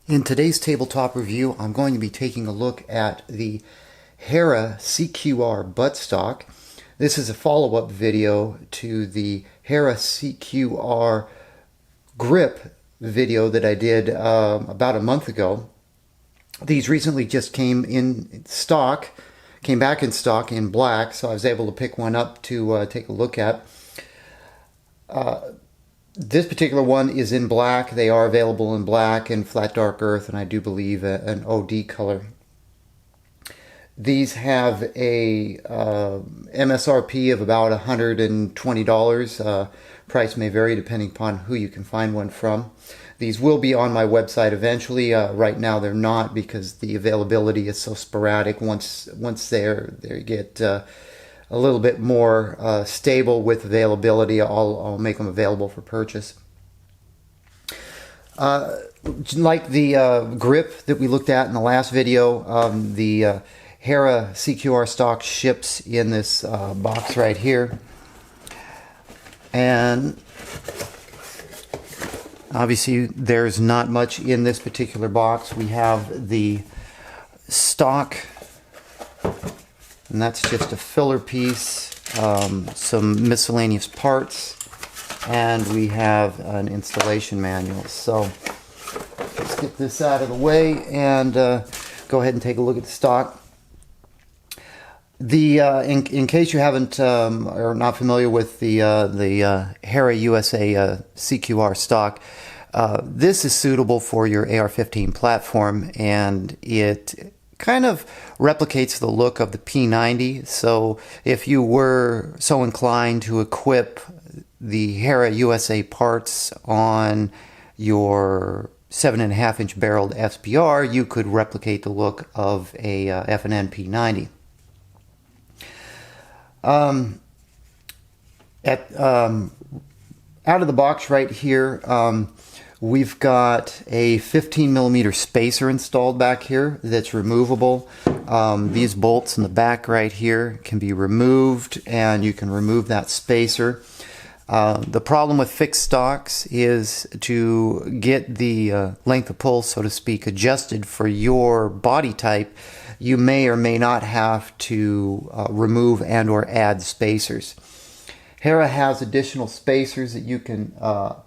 In today's tabletop review, I'm going to be taking a look at the Hera CQR buttstock. This is a follow-up video to the Hera CQR grip video that I did about a month ago. These recently just came back in stock in black, so I was able to pick one up to take a look at. This particular one is in black. They are available in black and flat dark earth, and I do believe an OD color. These have a MSRP of about $120. Price may vary depending upon who you can find one from. These will be on my website eventually. Right now they're not because the availability is so sporadic. Once they get a little bit more stable with availability, I'll make them available for purchase. Like the grip that we looked at in the last video, the Hera CQR stock ships in this box right here. And obviously there's not much in this particular box. We have the stock, and that's just a filler piece, some miscellaneous parts, and we have an installation manual. So let's get this out of the way and go ahead and take a look at the stock. In case you haven't or not familiar with the HeraUSA CQR stock, this is suitable for your AR15 platform, and it kind of replicates the look of the P90. So if you were so inclined to equip the HeraUSA parts on your 7.5-inch barreled SBR, you could replicate the look of a FN P90. Out of the box right here, we've got a 15mm spacer installed back here that's removable. These bolts in the back right here can be removed, and you can remove that spacer. The problem with fixed stocks is to get the length of pull, so to speak, adjusted for your body type. You may or may not have to remove and or add spacers. Hera has additional spacers that you can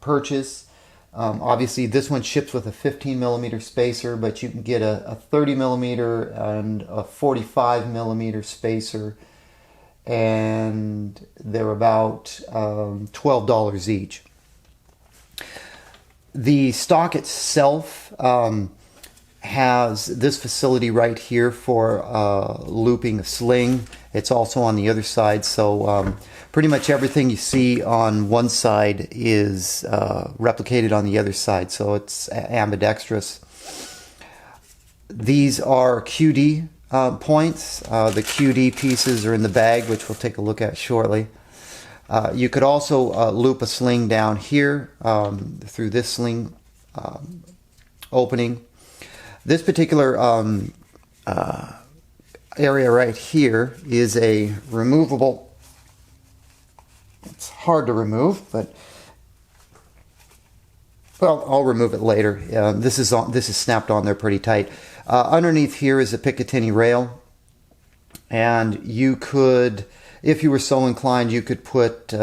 purchase. Obviously this one ships with a 15mm spacer, but you can get a 30mm and a 45mm spacer, and they're about $12 each. The stock itself has this facility right here for looping a sling. It's also on the other side, so pretty much everything you see on one side is replicated on the other side, so it's ambidextrous. These are QD points. The QD pieces are in the bag, which we'll take a look at shortly. You could also loop a sling down here through this sling opening. This particular area right here is a removable. It's hard to remove, but well, I'll remove it later. This is snapped on there pretty tight. Underneath here is a Picatinny Rail, and you could, if you were so inclined, you could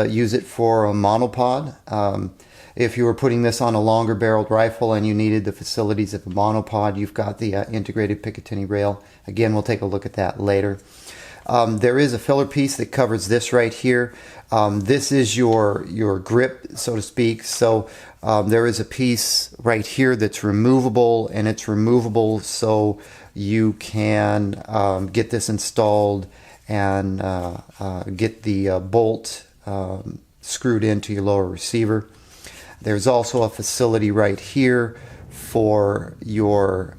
use it for a monopod. If you were putting this on a longer barreled rifle and you needed the facilities of a monopod, you've got the integrated Picatinny Rail. Again, we'll take a look at that later. There is a filler piece that covers this right here. This is your grip, so to speak. So there is a piece right here that's removable, and it's removable so you can get this installed and get the bolt screwed into your lower receiver. There's also a facility right here for your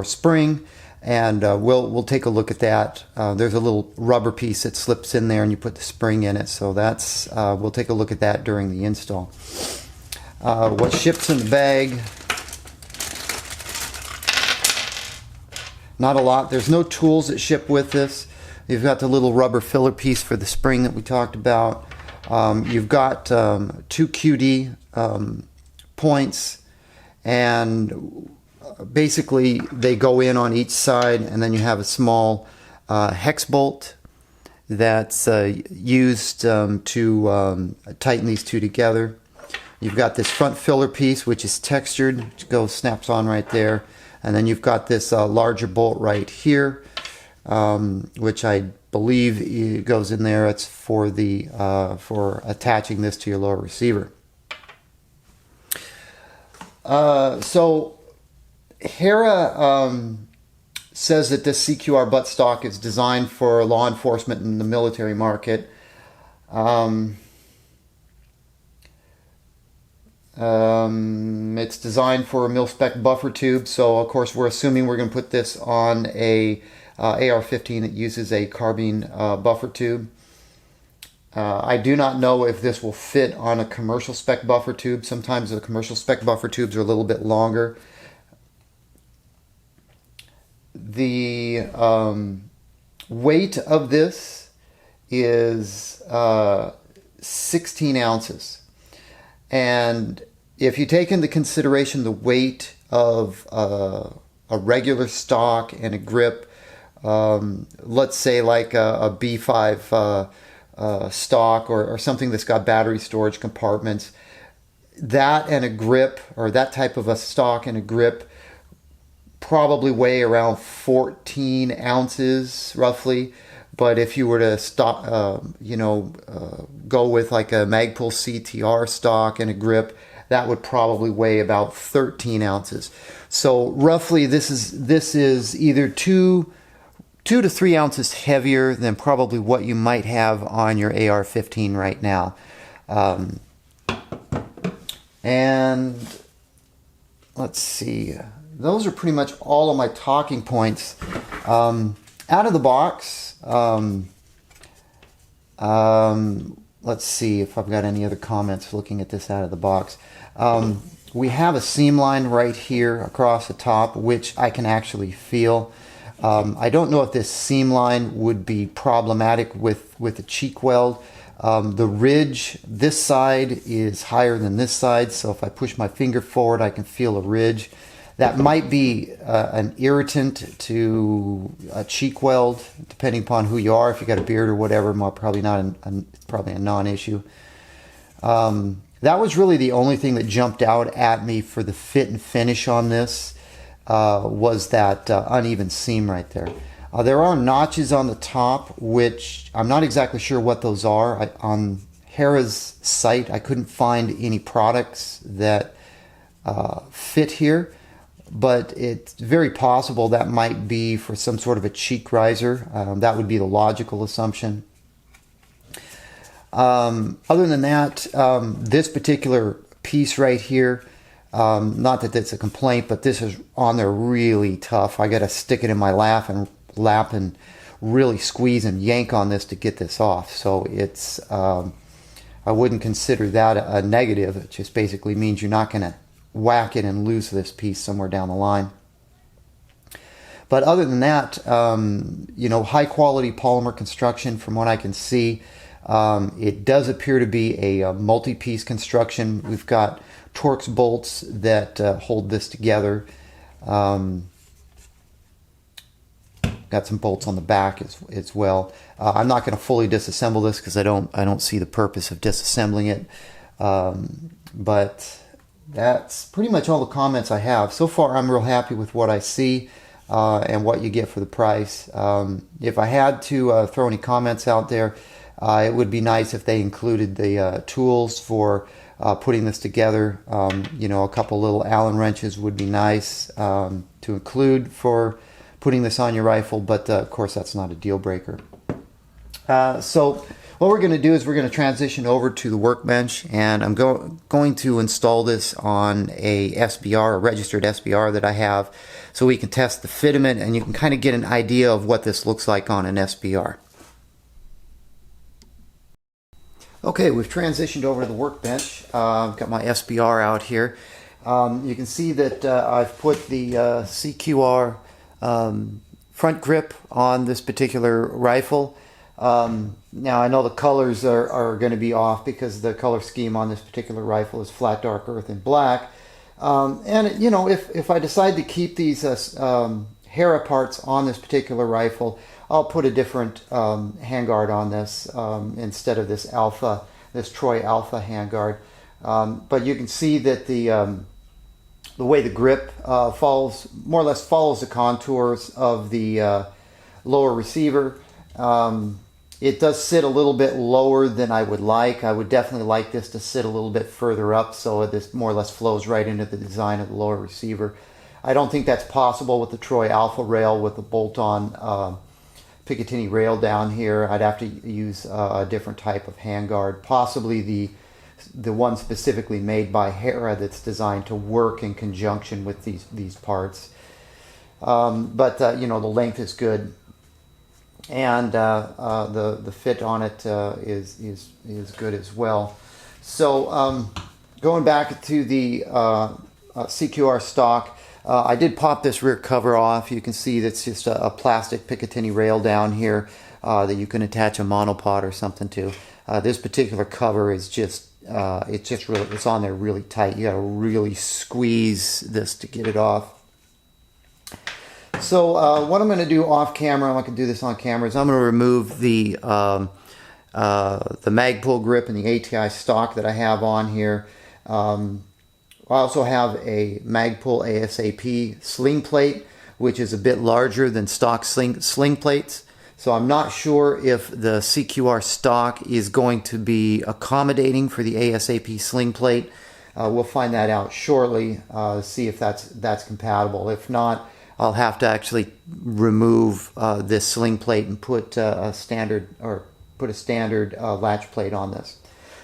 spring, and we'll take a look at that. There's a little rubber piece that slips in there, and you put the spring in it. So that's we'll take a look at that during the install. What ships in the bag? Not a lot. There's no tools that ship with this. You've got the little rubber filler piece for the spring that we talked about. You've got two QD points and basically they go in on each side, and then you have a small hex bolt that's used to tighten these two together. You've got this front filler piece, which is textured, which snaps on right there, and then you've got this larger bolt right here, which I believe goes in there. It's for the for attaching this to your lower receiver. So Hera says that this CQR buttstock is designed for law enforcement and the military market. It's designed for a mil-spec buffer tube, so of course we're assuming we're going to put this on a AR-15 that uses a carbine buffer tube. I do not know if this will fit on a commercial spec buffer tube. Sometimes the commercial spec buffer tubes are a little bit longer. The weight of this is 16 ounces. And if you take into consideration the weight of a regular stock and a grip, let's say like a B5 stock or something that's got battery storage compartments, that and a grip, or that type of a stock and a grip, probably weigh around 14 ounces roughly. But if you were to go with like a Magpul CTR stock and a grip, that would probably weigh about 13 ounces. So roughly this is either 2 to 3 ounces heavier than probably what you might have on your AR-15 right now. And let's see, those are pretty much all of my talking points. Out of the box, let's see if I've got any other comments looking at this out of the box. We have a seam line right here across the top, which I can actually feel. I don't know if this seam line would be problematic with a cheek weld. The ridge, this side is higher than this side, so if I push my finger forward, I can feel a ridge. That might be an irritant to a cheek weld, depending upon who you are. If you got a beard or whatever, probably not probably a non-issue. That was really the only thing that jumped out at me for the fit and finish on this, was that uneven seam right there. There are notches on the top, which I'm not exactly sure what those are. On Hera's site, I couldn't find any products that fit here. But it's very possible that might be for some sort of a cheek riser. That would be the logical assumption. Other than that, this particular piece right here, not that it's a complaint, but this is on there really tough. I got to stick it in my lap and really squeeze and yank on this to get this off. So it's I wouldn't consider that a negative. It just basically means you're not going to whack it and lose this piece somewhere down the line. But other than that, high quality polymer construction from what I can see. It does appear to be a multi-piece construction. We've got Torx bolts that hold this together. Got some bolts on the back as well. I'm not going to fully disassemble this because I don't see the purpose of disassembling it. But that's pretty much all the comments I have. So far, I'm real happy with what I see and what you get for the price. If I had to throw any comments out there, it would be nice if they included the tools for putting this together. A couple little Allen wrenches would be nice to include for putting this on your rifle, but of course that's not a deal breaker. So what we're going to do is we're going to transition over to the workbench, and I'm going to install this on a SBR, a registered SBR that I have, so we can test the fitment and you can kind of get an idea of what this looks like on an SBR. Okay, we've transitioned over to the workbench. I've got my SBR out here. You can see that I've put the CQR front grip on this particular rifle. Now I know the colors are going to be off because the color scheme on this particular rifle is flat dark earth and black, And you know, if I decide to keep these Hera parts on this particular rifle, I'll put a different handguard on this instead of this Troy Alpha handguard. But you can see that the way the grip more or less follows the contours of the lower receiver. It does sit a little bit lower than I would like. I would definitely like this to sit a little bit further up so this more or less flows right into the design of the lower receiver. I don't think that's possible with the Troy Alpha rail with the bolt-on Picatinny rail down here. I'd have to use a different type of handguard, possibly the one specifically made by Hera that's designed to work in conjunction with these parts. But you know, the length is good. And the fit on it is good as well. So going back to the CQR stock, I did pop this rear cover off. You can see that's just a plastic Picatinny rail down here that you can attach a monopod or something to. This particular cover is just it's on there really tight. You got to really squeeze this to get it off. So what I'm going to do off camera, I'm not going to do this on camera, is I'm going to remove the Magpul grip and the ATI stock that I have on here. I also have a Magpul ASAP sling plate, which is a bit larger than stock sling plates. So I'm not sure if the CQR stock is going to be accommodating for the ASAP sling plate. We'll find that out shortly, see if that's compatible. If not, I'll have to actually remove this sling plate and put a standard latch plate on this.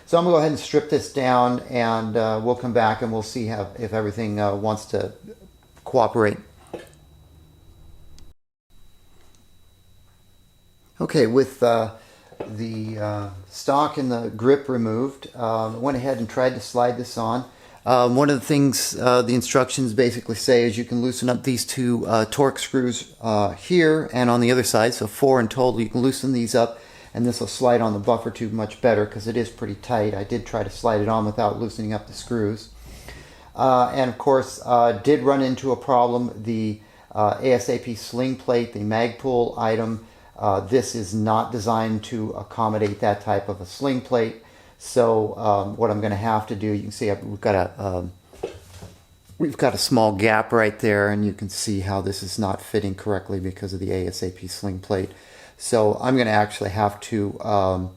So I'm gonna go ahead and strip this down, and we'll come back and we'll see if everything wants to cooperate. Okay, with the stock and the grip removed, I went ahead and tried to slide this on. One of the things the instructions basically say is you can loosen up these two torque screws here and on the other side, so 4 in total. You can loosen these up and this will slide on the buffer tube much better because it is pretty tight. I did try to slide it on without loosening up the screws. And of course, did run into a problem. The ASAP sling plate, the Magpul item, this is not designed to accommodate that type of a sling plate. So what I'm going to have to do, you can see we've got a small gap right there, and you can see how this is not fitting correctly because of the ASAP sling plate. So I'm going to actually have to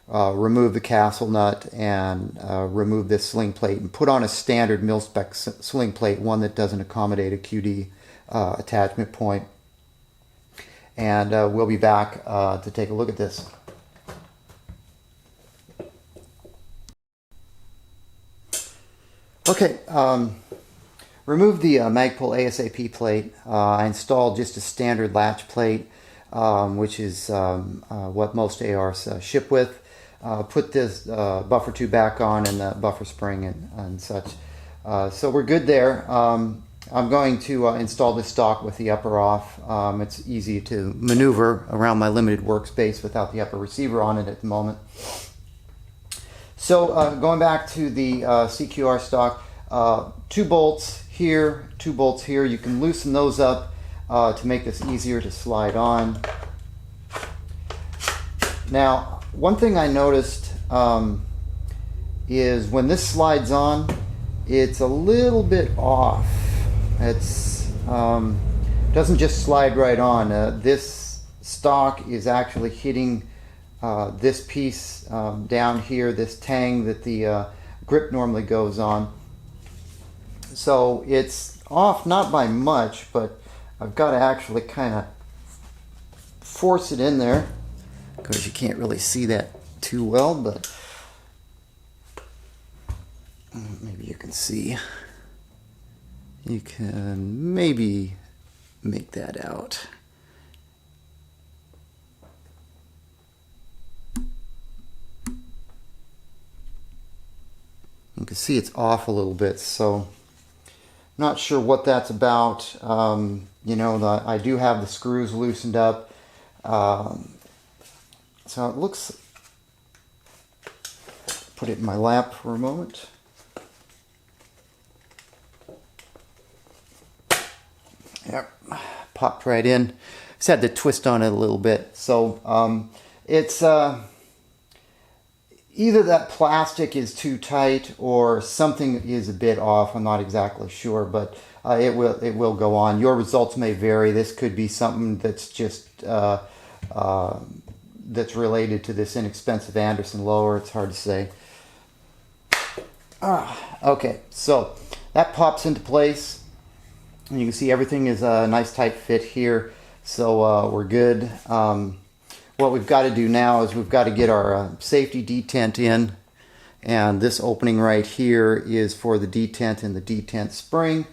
remove the castle nut and remove this sling plate and put on a standard mil-spec sling plate, one that doesn't accommodate a QD attachment point. And we'll be back to take a look at this. Okay, remove the Magpul ASAP plate. I installed just a standard latch plate, which is what most ARs ship with. Put this buffer tube back on and the buffer spring and such. So we're good there. I'm going to install this stock with the upper off. It's easy to maneuver around my limited workspace without the upper receiver on it at the moment. So going back to the CQR stock, 2 bolts here, 2 bolts here. You can loosen those up to make this easier to slide on. Now, one thing I noticed is when this slides on, it's a little bit off. It's doesn't just slide right on. This stock is actually hitting this piece down here, this tang that the grip normally goes on. So it's off, not by much, but I've got to actually kind of force it in there because you can't really see that too well, but maybe you can see. You can maybe make that out. You can see it's off a little bit, so not sure what that's about. You know, I do have the screws loosened up, so it looks. Put it in my lap for a moment. Yep, popped right in. Just had to twist on it a little bit. So it's either that plastic is too tight or something is a bit off. I'm not exactly sure, but it will go on. Your results may vary. This could be something that's just that's related to this inexpensive Anderson lower. It's hard to say. Okay, so that pops into place. And you can see everything is a nice tight fit here. So we're good. What we've got to do now is we've got to get our safety detent in. And this opening right here is for the detent and the detent spring.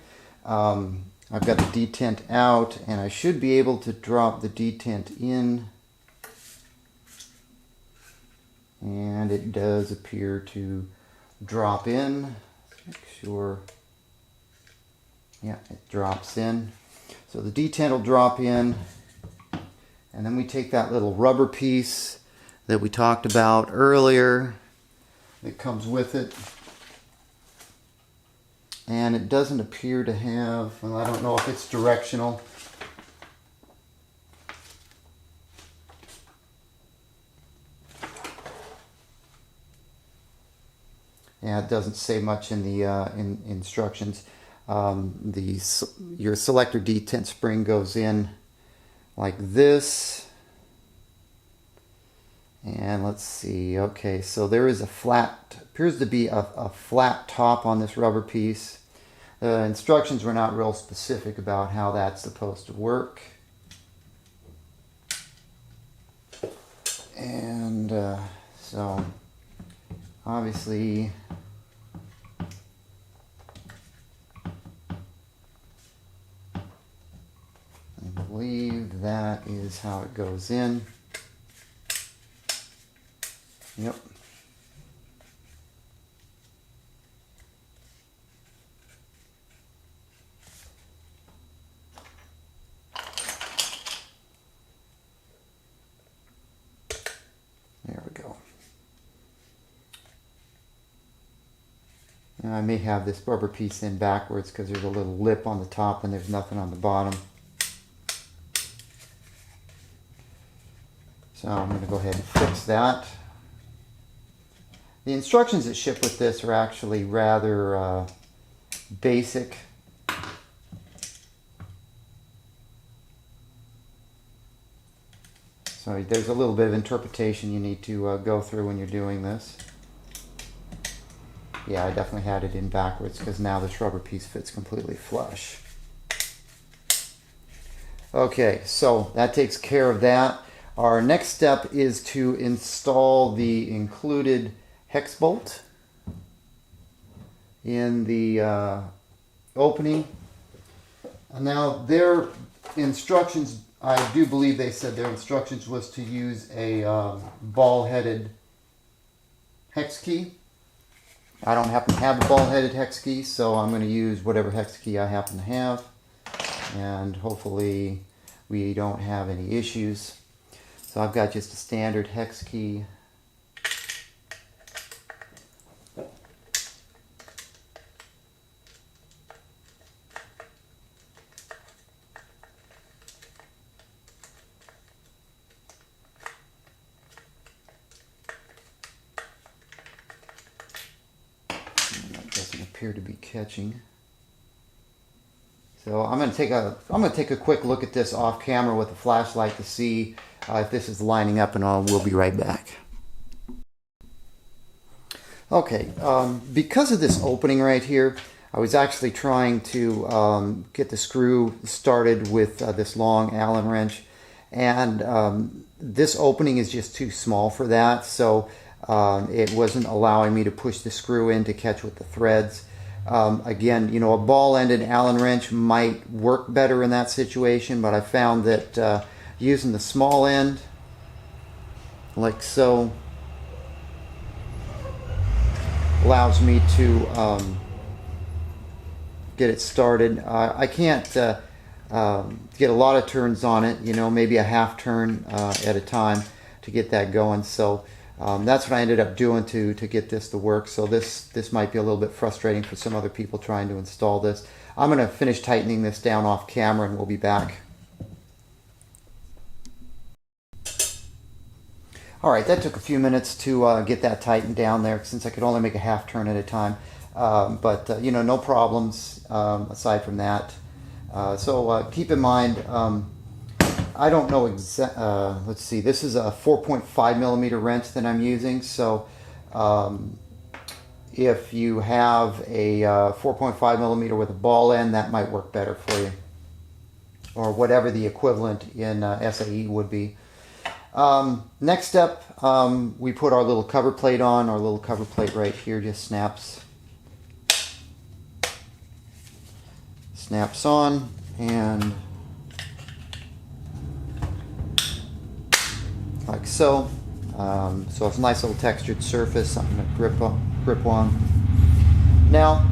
I've got the detent out, and I should be able to drop the detent in. And it does appear to drop in. Make sure. Yeah, it drops in. So the detent will drop in. And then we take that little rubber piece that we talked about earlier that comes with it. And it doesn't appear to have, well, I don't know if it's directional. Yeah, it doesn't say much in the instructions. Your selector detent spring goes in like this. And let's see, okay, so there is a flat, appears to be a flat top on this rubber piece. The instructions were not real specific about how that's supposed to work. And so obviously I believe that is how it goes in. Yep. There we go. Now I may have this rubber piece in backwards because there's a little lip on the top and there's nothing on the bottom. So I'm going to go ahead and fix that. The instructions that ship with this are actually rather basic. So there's a little bit of interpretation you need to go through when you're doing this. Yeah, I definitely had it in backwards because now this rubber piece fits completely flush. Okay, so that takes care of that. Our next step is to install the included hex bolt in the opening. And now their instructions, I do believe they said their instructions was to use a ball-headed hex key. I don't happen to have a ball-headed hex key, so I'm going to use whatever hex key I happen to have. And hopefully we don't have any issues. So I've got just a standard hex key. That doesn't appear to be catching. So I'm going to take a quick look at this off camera with a flashlight to see if this is lining up, and we'll be right back. Okay, because of this opening right here, I was actually trying to get the screw started with this long Allen wrench, and this opening is just too small for that, so it wasn't allowing me to push the screw in to catch with the threads. Again, you know, a ball-ended Allen wrench might work better in that situation, but I found that using the small end, like so, allows me to get it started. I can't get a lot of turns on it, you know, maybe a half turn at a time to get that going. So that's what I ended up doing to get this to work. So this might be a little bit frustrating for some other people trying to install this. I'm going to finish tightening this down off camera and we'll be back. Alright, that took a few minutes to get that tightened down there since I could only make a half turn at a time. But you know, no problems aside from that. So keep in mind, I don't know let's see, this is a 4.5 millimeter wrench that I'm using. So if you have a 4.5 millimeter with a ball end, that might work better for you, or whatever the equivalent in SAE would be. Next step, we put our little cover plate on. Our little cover plate right here just snaps on, and like so. So it's a nice little textured surface, something to grip on. Now,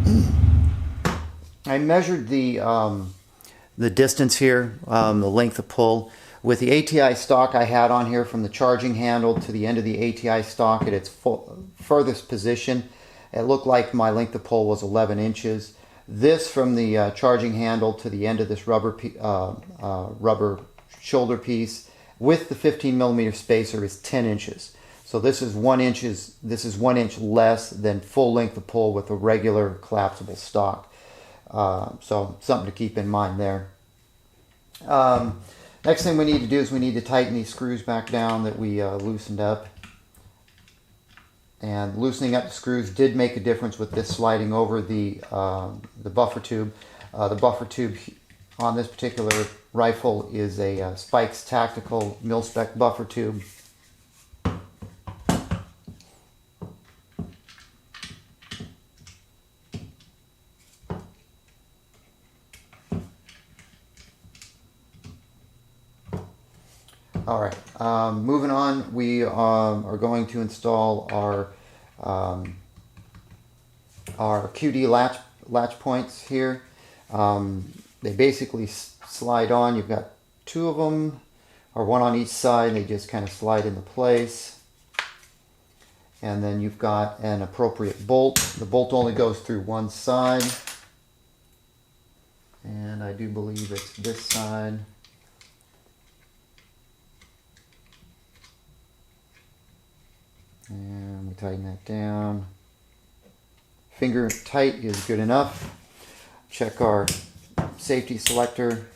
I measured the distance here, the length of pull. With the ATI stock I had on here, from the charging handle to the end of the ATI stock at its furthest position, it looked like my length of pull was 11 inches. This, from the charging handle to the end of this rubber shoulder piece with the 15 millimeter spacer, is 10 inches. So this is 1 inch less than full length of pull with a regular collapsible stock. So something to keep in mind there. Next thing we need to do is we need to tighten these screws back down that we loosened up. And loosening up the screws did make a difference with this sliding over the buffer tube. The buffer tube on this particular rifle is a Spikes Tactical mil-spec buffer tube. All right, moving on, we are going to install our QD latch points here. They basically slide on. You've got two of them, or one on each side, and they just kind of slide into place. And then you've got an appropriate bolt. The bolt only goes through one side, and I do believe it's this side. And we tighten that down. Finger tight is good enough. Check our safety selector.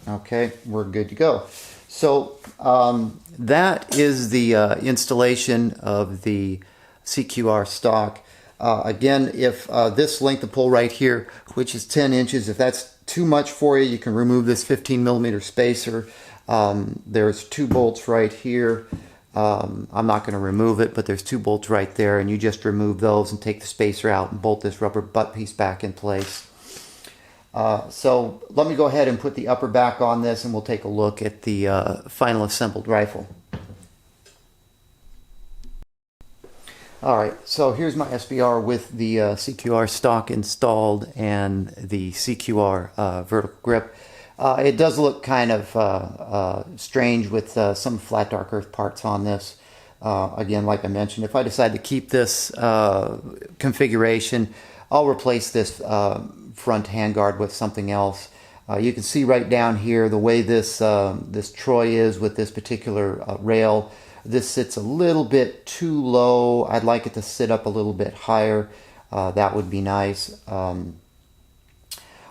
Okay, we're good to go. So that is the installation of the CQR stock. Again, if this length of pull right here, which is 10 inches, if that's too much for you, you can remove this 15 millimeter spacer. There's two bolts right here. I'm not going to remove it, but there's two bolts right there, and you just remove those and take the spacer out and bolt this rubber butt piece back in place. So let me go ahead and put the upper back on this, and we'll take a look at the final assembled rifle. Alright, so here's my SBR with the CQR stock installed and the CQR vertical grip. It does look kind of strange with some flat dark earth parts on this. Again, like I mentioned, if I decide to keep this configuration, I'll replace this front handguard with something else. You can see right down here the way this this Troy is with this particular rail. This sits a little bit too low. I'd like it to sit up a little bit higher. That would be nice.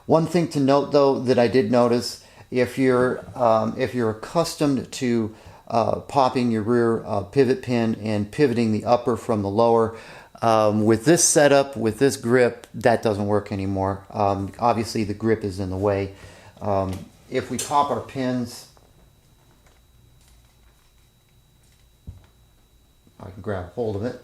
One thing to note, though, that I did notice, if you're accustomed to popping your rear pivot pin and pivoting the upper from the lower, with this setup, with this grip, that doesn't work anymore. Obviously, the grip is in the way. If we pop our pins, I can grab hold of it.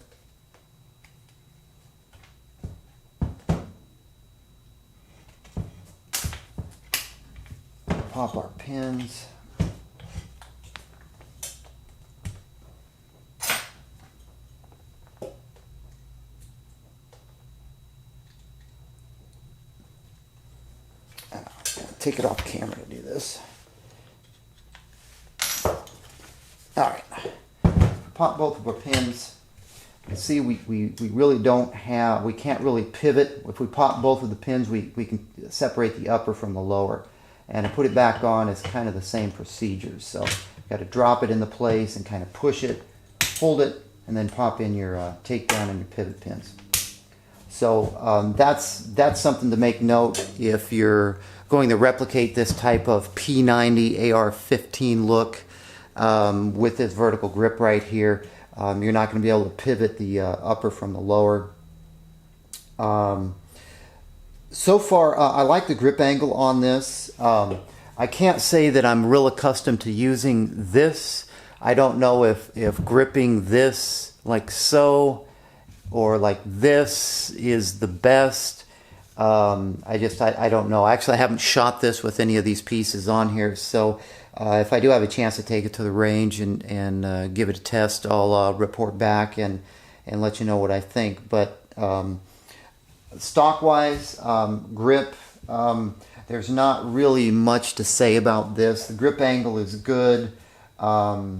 Pop our pins. Take it off camera to do this. All right. Pop both of our pins. see we really don't have, we can't really pivot. If we pop both of the pins, we can separate the upper from the lower. And to put it back on is kind of the same procedure. So you've got to drop it into place and kind of push it, hold it, and then pop in your takedown and your pivot pins. So that's something to make note if you're going to replicate this type of P90 AR15 look with this vertical grip right here. You're not going to be able to pivot the upper from the lower. So far, I like the grip angle on this. I can't say that I'm real accustomed to using this. I don't know if gripping this like so or like this is the best. I don't know. Actually, I haven't shot this with any of these pieces on here, so if I do have a chance to take it to the range and give it a test, I'll report back and let you know what I think. But stock-wise, grip, there's not really much to say about this. The grip angle is good. I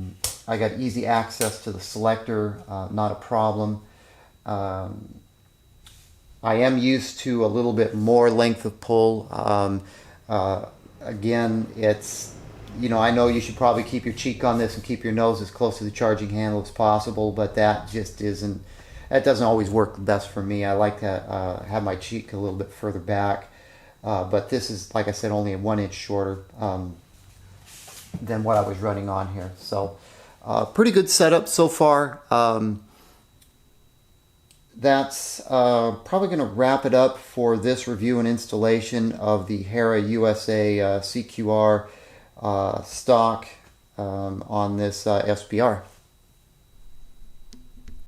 got easy access to the selector, not a problem. I am used to a little bit more length of pull. Again, it's, you know, I know you should probably keep your cheek on this and keep your nose as close to the charging handle as possible, but that just isn't, that doesn't always work the best for me. I like to have my cheek a little bit further back, but this is, like I said, only 1 inch shorter than what I was running on here. So pretty good setup so far. That's probably going to wrap it up for this review and installation of the HeraUSA CQR stock on this SBR.